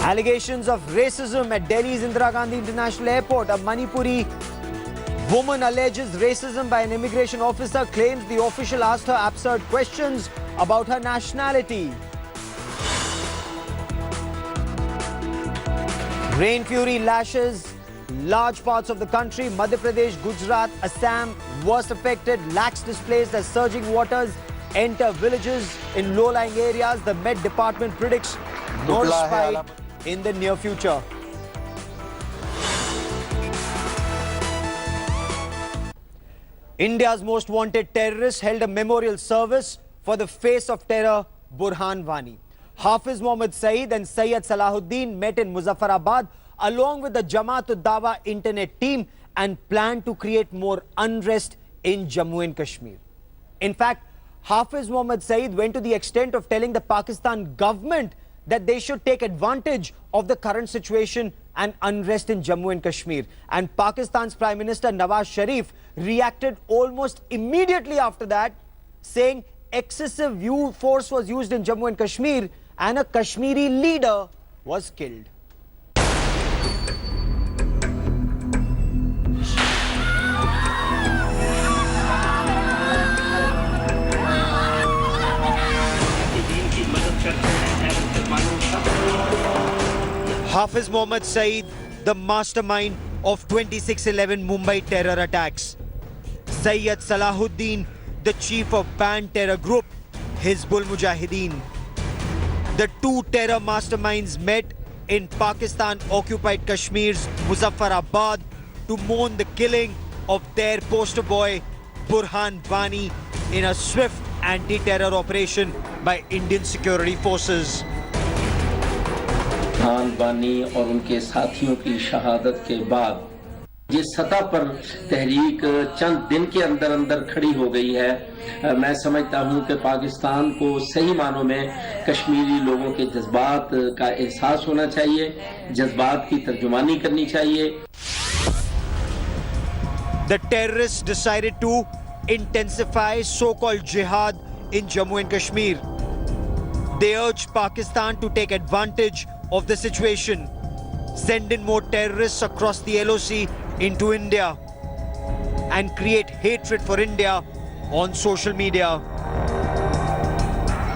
Allegations of racism at Delhi's Indira Gandhi International Airport. A Manipuri woman alleges racism by an immigration officer, claims the official asked her absurd questions about her nationality. Rain fury lashes large parts of the country. Madhya Pradesh, Gujarat, Assam worst affected. Lakhs displaced as surging waters enter villages in low-lying areas. The Met Department predicts more spike in the near future. India's most wanted terrorist held a memorial service for the face of terror, Burhan Wani. Hafiz Zayid and Syed Salahuddin met in Muzaffarabad along with the Jamaat-ud-Dawa internet team and planned to create more unrest in Jammu and Kashmir. In fact, Hafiz Zayid went to the extent of telling the Pakistan government that they should take advantage of the current situation and unrest in Jammu and Kashmir. And Pakistan's Prime Minister Nawaz Sharif reacted almost immediately after that, saying excessive force was used in Jammu and Kashmir and a Kashmiri leader was killed. Hafiz Zayid, the mastermind of 26/11 Mumbai terror attacks. Syed Salahuddin, the chief of banned terror group Hizbul Mujahideen. The two terror masterminds met in Pakistan-occupied Kashmir's Muzaffarabad to mourn the killing of their poster boy Burhan Wani in a swift anti-terror operation by Indian security forces. Burhan Wani और उनके साथियों की शहादत के बाद जिस सतह पर तहरीक चंद दिन के अंदर अंदर खड़ी हो गई है, मैं समझता हूं कि पाकिस्तान को सही मानों में कश्मीरी लोगों के जज्बात का एहसास होना चाहिए, जज्बात की तर्जुमानी करनी चाहिए. The terrorists decided to intensify so-called jihad in Jammu and Kashmir. They urged Pakistan to take advantage of the situation, send in more terrorists across the LOC into India and create hatred for India on social media.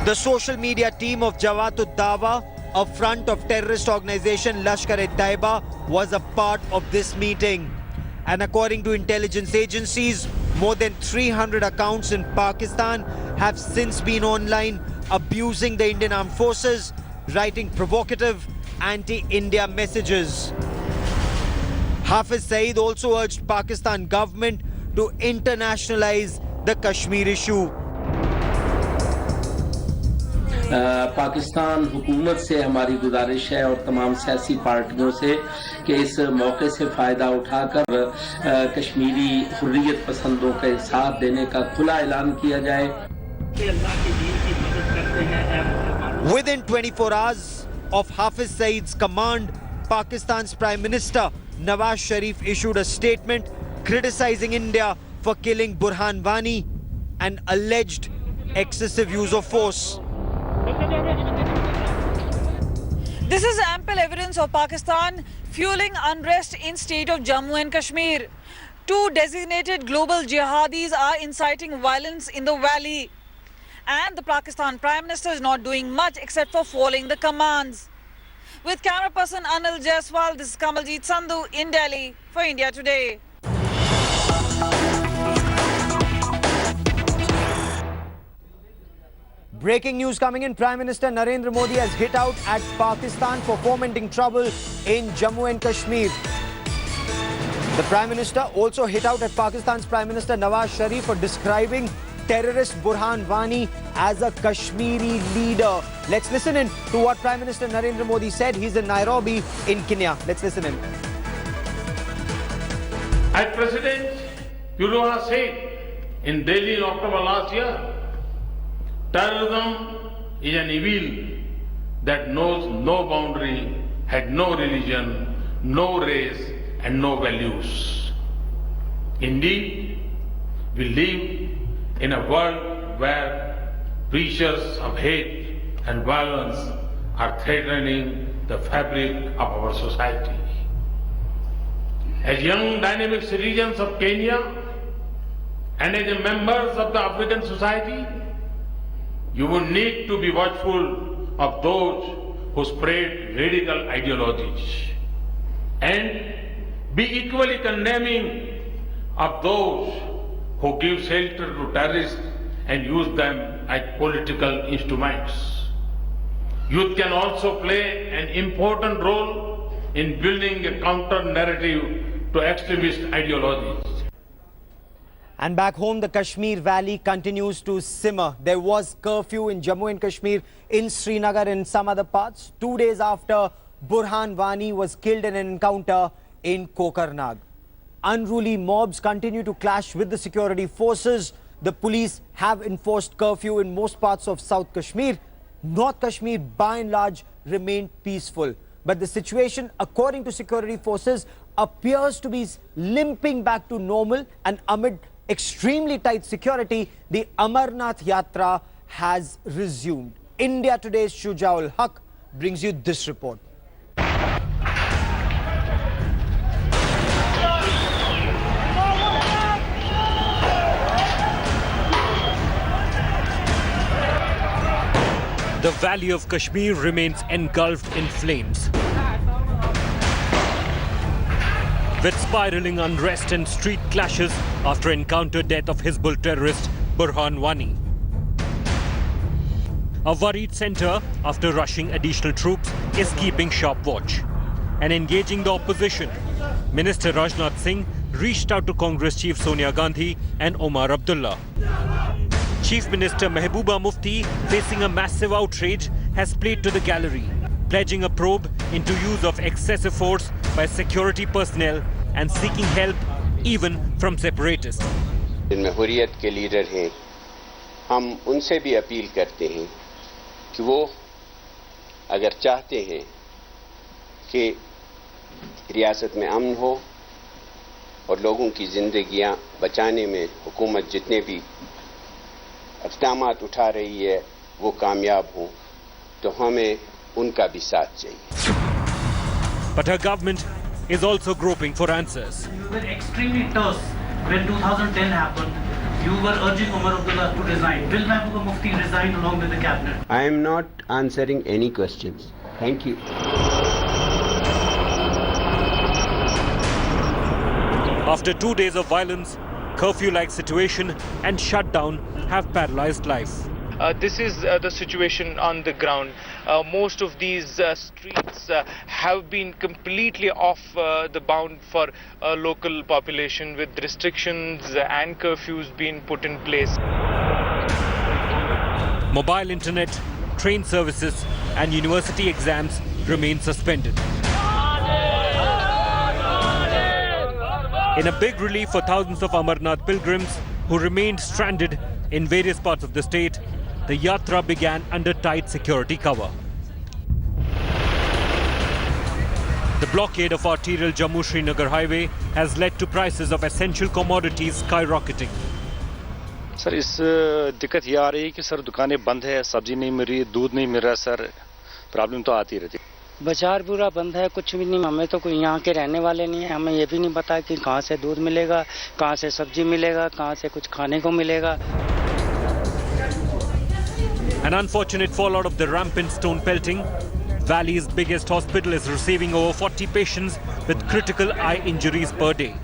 The social media team of Jamaat-ud-Dawa, a front of terrorist organization Lashkar-e-Taiba, was a part of this meeting. And according to intelligence agencies, more than 300 accounts in Pakistan have since been online abusing the Indian armed forces, writing provocative anti-India messages. Hafiz Zayid also urged Pakistan government to internationalize the Kashmir issue. Pakistan हुकूमत से हमारी गुजारिश है और तमाम सियासी पार्टियों से कि इस मौके से फ़ायदा उठाकर कश्मीरी हुर्रियत पसंदों के साथ देने का खुला ऐलान किया जाए. Within 24 hours of Hafiz Zayid's command, Pakistan's Prime Minister Nawaz Sharif issued a statement criticizing India for killing Burhan Wani and alleged excessive use of force. This is ample evidence of Pakistan fueling unrest in state of Jammu and Kashmir. Two designated global jihadis are inciting violence in the valley. And the Pakistan Prime Minister is not doing much except for following the commands. With camera person Anil Jaiswal, this is Kamaljeet Sandhu in Delhi for India Today. Breaking news coming in. Prime Minister Narendra Modi has hit out at Pakistan for fomenting trouble in Jammu and Kashmir. The Prime Minister also hit out at Pakistan's Prime Minister Nawaz Sharif for describing terrorist Burhan Wani as a Kashmiri leader. Let's listen in to what Prime Minister Narendra Modi said. He's in Nairobi in Kenya. Let's listen in. As President Burhan said in Delhi in October last year, terrorism is an evil that knows no boundary, had no religion, no race and no values. Indeed, we live in a world where preachers of hate and violence are threatening the fabric of our society. As young dynamic citizens of Kenya and as members of the African society, you will need to be watchful of those who spread radical ideologies and be equally condemning of those who give shelter to terrorists and use them as political instruments. Youth can also play an important role in building a counter-narrative to extremist ideologies. And back home, the Kashmir Valley continues to simmer. There was curfew in Jammu and Kashmir, in Srinagar and some other parts, 2 days after Burhan Wani was killed in an encounter in Kokarnag. Unruly mobs continue to clash with the security forces. The police have enforced curfew in most parts of South Kashmir. North Kashmir, by and large, remained peaceful. But the situation, according to security forces, appears to be limping back to normal, and amid extremely tight security, the Amarnath Yatra has resumed. India Today's Shujaul Haq brings you this report. The valley of Kashmir remains engulfed in flames. With spiraling unrest and street clashes after encounter death of Hizbul terrorist Burhan Wani. A worried centre after rushing additional troops is keeping sharp watch. And engaging the opposition, Minister Rajnath Singh reached out to Congress Chief Sonia Gandhi and Omar Abdullah. Chief Minister Mehbooba Mufti, facing a massive outrage, has played to the gallery, pledging a probe into use of excessive force by security personnel and seeking help even from separatists. जिनमें हुर्रियत के leader हैं, हम उनसे भी appeal करते हैं कि वो अगर चाहते हैं कि रियासत में अमन हो और लोगों की जिंदगियां बचाने में हुकूमत जितने भी इक़दामात उठा रही है वो कामयाब हों, तो हमें उनका भी साथ चाहिए. But her government is also groping for answers. You were extremely terse when 2010 happened. You were urging Omar Abdullah to resign. Will Mehbooba Mufti resign along with the cabinet? I am not answering any questions. Thank you. After 2 days of violence, curfew-like situation and shutdown have paralyzed life. This is the situation on the ground. Most of these streets have been completely off the bound for local population, with restrictions and curfews being put in place. Mobile internet, train services and university exams remain suspended. In a big relief for thousands of Amarnath pilgrims who remained stranded in various parts of the state, the yatra began under tight security cover. The blockade of arterial Jammu-Srinagar highway has led to prices of essential commodities skyrocketing. Sir इस दिक्कत ये आ रही है कि sir दुकानें बंद है, सब्जी नहीं मिल रही, दूध नहीं मिल रहा सर, प्रॉब्लम तो आती रहती है. बाजार पूरा बंद है, कुछ भी नहीं. हमें तो कोई यहाँ के रहने वाले नहीं है, हमें ये भी नहीं पता कि कहाँ से दूध मिलेगा, कहाँ से सब्जी मिलेगा, कहाँ से कुछ खाने को मिलेगा. An unfortunate fallout of the rampant stone pelting. Valley's biggest hospital is receiving over 40 patients with critical eye injuries per day.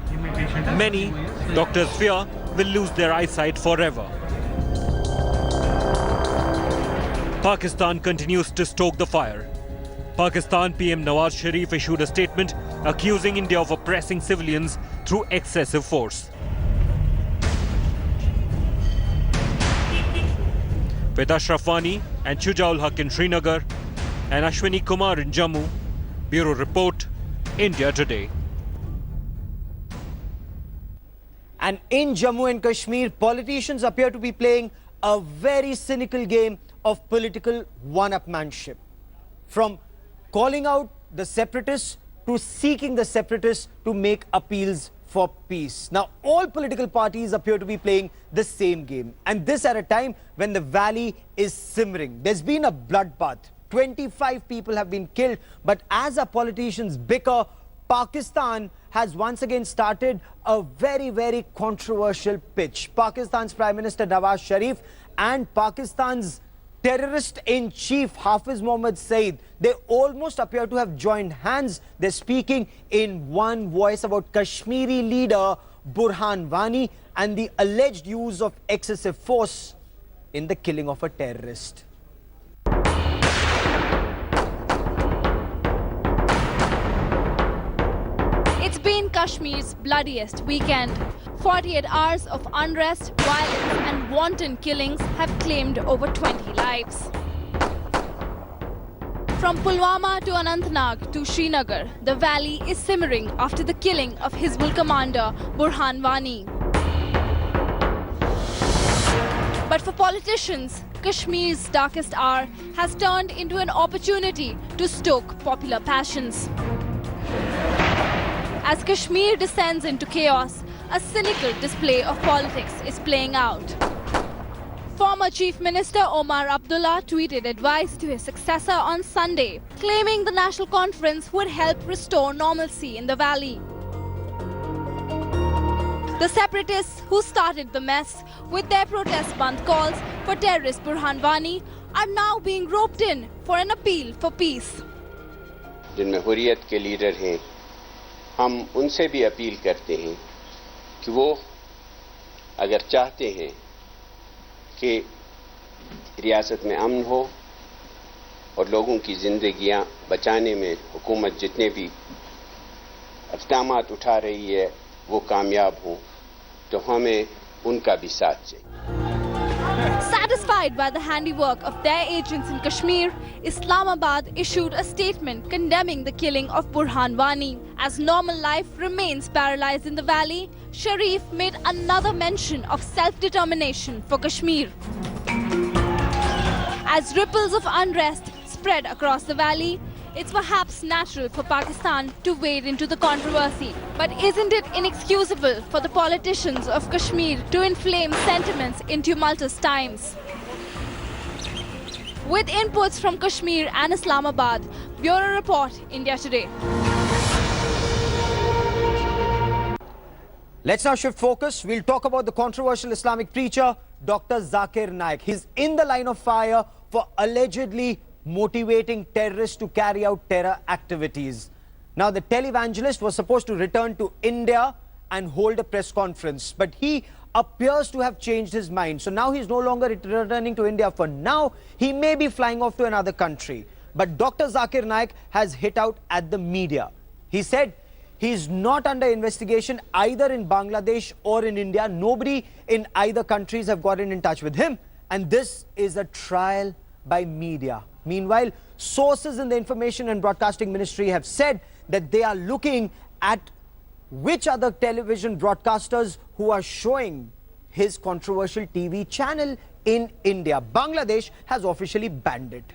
Many, doctors fear, will lose their eyesight forever. Pakistan continues to stoke the fire. Pakistan PM Nawaz Sharif issued a statement accusing India of oppressing civilians through excessive force. With Ashraf Wani and Shujaul Haq in Srinagar and Ashwini Kumar in Jammu, Bureau Report, India Today. And in Jammu and Kashmir, politicians appear to be playing a very cynical game of political one-upmanship. From calling out the separatists to seeking the separatists to make appeals for peace. Now, all political parties appear to be playing the same game. And this at a time when the valley is simmering. There's been a bloodbath. 25 people have been killed. But as our politicians bicker, Pakistan has once again started a very, very controversial pitch. Pakistan's Prime Minister Nawaz Sharif and Pakistan's terrorist-in-chief Hafiz Zayid, they almost appear to have joined hands. They're speaking in one voice about Kashmiri leader Burhan Wani and the alleged use of excessive force in the killing of a terrorist. It's been Kashmir's bloodiest weekend. 48 hours of unrest, violence and wanton killings have claimed over 20 lives. From Pulwama to Anantnag to Srinagar, the valley is simmering after the killing of Hizbul commander Burhan Wani. But for politicians, Kashmir's darkest hour has turned into an opportunity to stoke popular passions. As Kashmir descends into chaos, a cynical display of politics is playing out. Former Chief Minister Omar Abdullah tweeted advice to his successor on Sunday, claiming the National Conference would help restore normalcy in the valley. The separatists who started the mess with their protest band calls for terrorist Burhan Wani are now being roped in for an appeal for peace. जिनमें हुर्रियत के leader हैं, हम उनसे भी appeal करते हैं कि वो अगर चाहते हैं कि रियासत में अमन हो और लोगों की जिंदगियां बचाने में हुकूमत जितने भी इक़दामात उठा रही है वो कामयाब हों, तो हमें उनका भी साथ चाहिए. Satisfied by the handiwork of their agents in Kashmir, Islamabad issued a statement condemning the killing of Burhan Wani. As normal life remains paralyzed in the valley, Sharif made another mention of self-determination for Kashmir. As ripples of unrest spread across the valley, it's perhaps natural for Pakistan to wade into the controversy. But isn't it inexcusable for the politicians of Kashmir to inflame sentiments in tumultuous times? With inputs from Kashmir and Islamabad, Bureau Report, India Today. Let's now shift focus. We'll talk about the controversial Islamic preacher, Dr. Zakir Naik. He's in the line of fire for allegedly motivating terrorists to carry out terror activities. Now, the televangelist was supposed to return to India and hold a press conference, but he appears to have changed his mind. So now he's no longer returning to India. For now, he may be flying off to another country. But Dr. Zakir Naik has hit out at the media. He said he's not under investigation either in Bangladesh or in India. Nobody in either countries have gotten in touch with him. And this is a trial by media. Meanwhile, sources in the Information and Broadcasting Ministry have said that they are looking at which other television broadcasters who are showing his controversial TV channel in India. Bangladesh has officially banned it.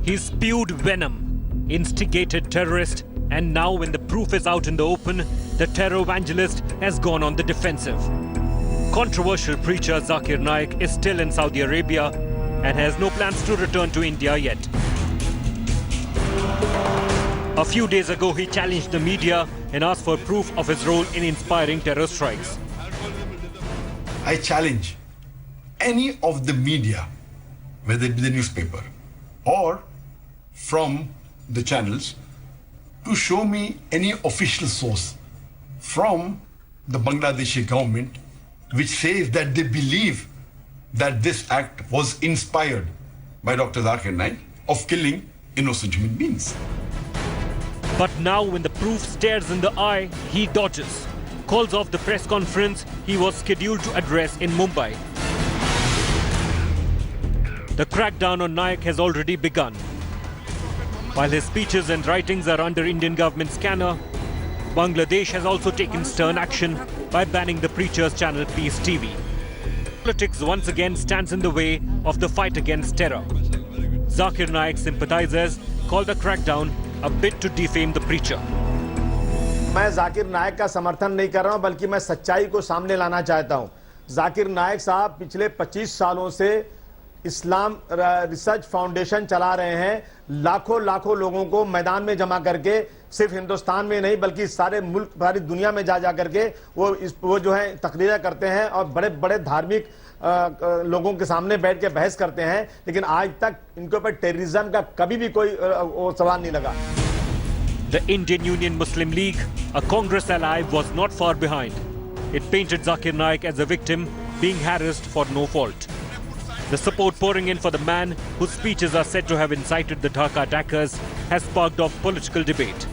He spewed venom, instigated terrorist, and now when the proof is out in the open, the terror evangelist has gone on the defensive. Controversial preacher Zakir Naik is still in Saudi Arabia and has no plans to return to India yet. A few days ago, he challenged the media and asked for proof of his role in inspiring terror strikes. I challenge any of the media, whether it be the newspaper or from the channels, to show me any official source from the Bangladeshi government which says that they believe that this act was inspired by Dr. Zakir Naik of killing innocent human beings. But now when the proof stares in the eye, he dodges. Calls off the press conference he was scheduled to address in Mumbai. The crackdown on Naik has already begun. While his speeches and writings are under Indian government scanner, Bangladesh has also taken stern action by banning the preacher's channel Peace TV. Politics once again stands in the way of the fight against terror. Zakir Naik sympathizers call the crackdown a bit to defame the preacher. मैं जाकिर नाइक का समर्थन नहीं कर रहा हूं, बल्कि मैं सच्चाई को सामने लाना चाहता हूं. जाकिर नाइक साहब पिछले 25 सालों से इस्लाम रिसर्च फाउंडेशन चला रहे हैं, लाखों लोगों को मैदान में जमा करके, सिर्फ हिंदुस्तान में नहीं बल्कि सारे मुल्क, सारी दुनिया में जा करके वो जो है तकरीरें करते हैं और बड़े बड़े धार्मिक लोगों के सामने बैठ के बहस करते हैं, लेकिन आज तक इनके ऊपर टेररिज्म का कभी भी कोई सवाल नहीं लगा। The Indian Union Muslim League, a Congress ally, was not far behind. It painted Zakir Naik as a victim being harassed for no fault. The support pouring in for the man whose speeches are said to have incited the Dhaka attackers has sparked off political debate.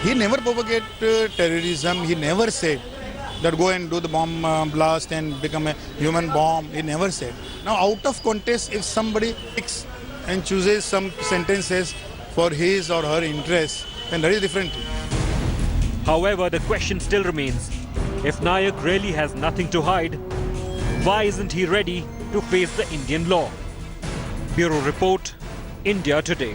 He never propagated terrorism. He never said that go and do the bomb blast and become a human bomb. He never said. Now out of context, if somebody picks and chooses some sentences for his or her interest, then that is different. However, the question still remains, if Naik really has nothing to hide, why isn't he ready to face the Indian law? Bureau Report, India Today.